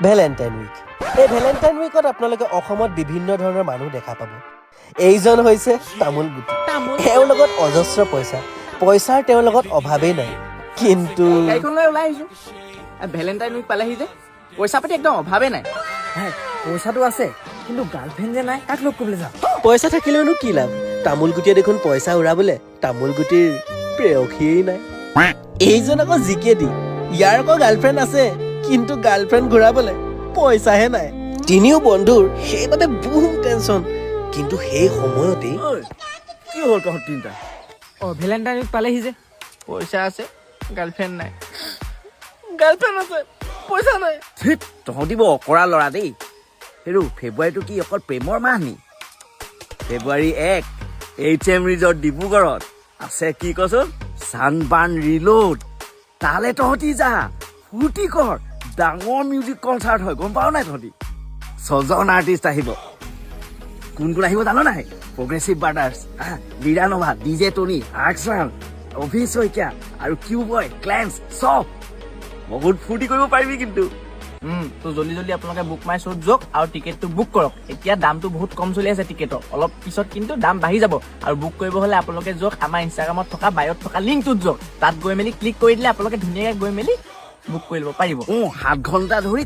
Valentine week. এই Valentine উইকত আপোনালোকে অসমত বিভিন্ন ধৰণৰ মানুহ দেখা পাব। এইজন হৈছে তামোল গুটি। তেওঁৰ লগত অজস্ৰ পইচাৰ তেওঁৰ লগত অভাৱেই নাই। কিন্তু গাড়ীখন লৈ ওলাই আহিছো। ভেলেণ্টাইন উইক পালেহি যে পইচা পাতি একদম অভাৱে নাই। পইচাটো আছে কিন্তু গাৰ্লফ্ৰেণ্ড যে নাই, কাক লগ কৰিবলৈ যাম? পইচা থাকিলেওনো কি লাভ? তামোল গুটিয়ে দেখোন পইচা উৰাবলে তামোল গুটিৰ প্ৰেয়সীয়েই নাই। এইজন আকৌ জিকে দি, ইয়াৰ আকৌ গাৰ্লফ্ৰেণ্ড আছে কিন্তু গাৰ্লফ্ৰেণ্ড ঘূৰাবলে পইচাহে নাই। তিনিও বন্ধুৰ সেইবাবে বহুত টেনচন। কিন্তু সেই সময়তেই কি হ'ল তহঁত তিনিটা? ভেলেণ্টাইন উইক পালেহি যে। পইচা আছে, গাৰ্লফ্ৰেণ্ড নাই। গাৰ্লফ্ৰেণ্ড আছে, পইচা নাই। ঠিক তহঁতি বৰ অকৰা ল'ৰা দেই। হেৰু ফেব্ৰুৱাৰীটো কি অকল প্ৰেমৰ মাহ নি? ফেব্ৰুৱাৰী 1 HM ৰিজৰ্ট ডিব্ৰুগড়ত আছে কি কচোন, ছানবাৰ্ণ ৰিলোড। তালে তহঁতি যা, ফূৰ্তি কৰ। ডাঙৰ মিউজিক কনচাৰ্ট হয়, গম পাৱ নাই তহঁতি? 6জন আৰ্টিষ্ট আহিব। কোন কোন আহিব জানো নাই? প্ৰগ্ৰেছিভ ব্ৰাদাৰ্ছ, লিৰানভা, DJ টনি, আৰ্কছান, অভি শইকীয়া আৰু কিউ বয়, ক্লেন্স, চব। বহুত ফূৰ্তি কৰিব পাৰিবি কিন্তু। তো জল্দি জল্দি আপোনালোকে বুক মাই শ্ব'ত যাওক আৰু টিকেটটো বুক কৰক। এতিয়া দামটো বহুত কম চলি আছে টিকেটৰ, অলপ পিছত কিন্তু দাম বাঢ়ি যাব। আৰু বুক কৰিব হ'লে আপোনালোকে যাওক আমাৰ ইনষ্টাগ্ৰামত থকা বায়'ত থকা লিংকটোত যাওক। তাত গৈ মেলি ক্লিক কৰি দিলে আপোনালোকে ধুনীয়াকৈ গৈ মেলি বুক কৰি ল'ব পাৰিব। 7 ঘণ্টা ধৰি